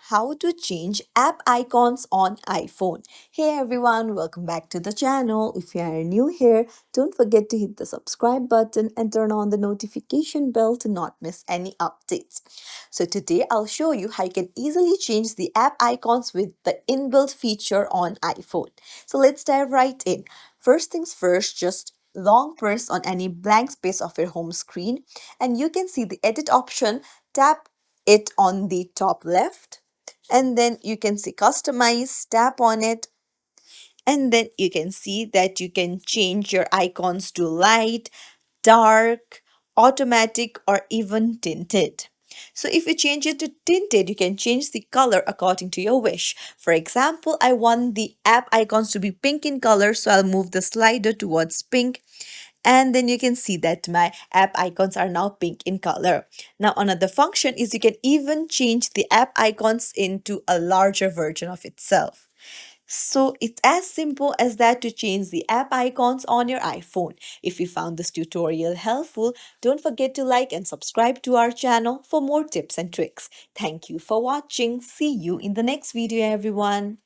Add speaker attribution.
Speaker 1: how to change app icons on iPhone. Hey everyone, welcome back to the channel. If you are new here, don't forget to hit the subscribe button and turn on the notification bell to not miss any updates. So today I'll show you how you can easily change the app icons with the inbuilt feature on iPhone. So let's dive right in. First things first, just long press on any blank space of your home screen and you can see the edit option. Tap it on the top left and then you can see customize, tap on it, and then you can see that you can change your icons to light, dark, automatic, or even tinted. So if you change it to tinted, you can change the color according to your wish. For example, I want the app icons to be pink in color, so I'll move the slider towards pink, and then you can see that my app icons are now pink in color. Now another function is you can even change the app icons into a larger version of itself. So it's as simple as that to change the app icons on your iPhone. If you found this tutorial helpful, don't forget to like and subscribe to our channel for more tips and tricks. Thank you for watching. See you in the next video, everyone.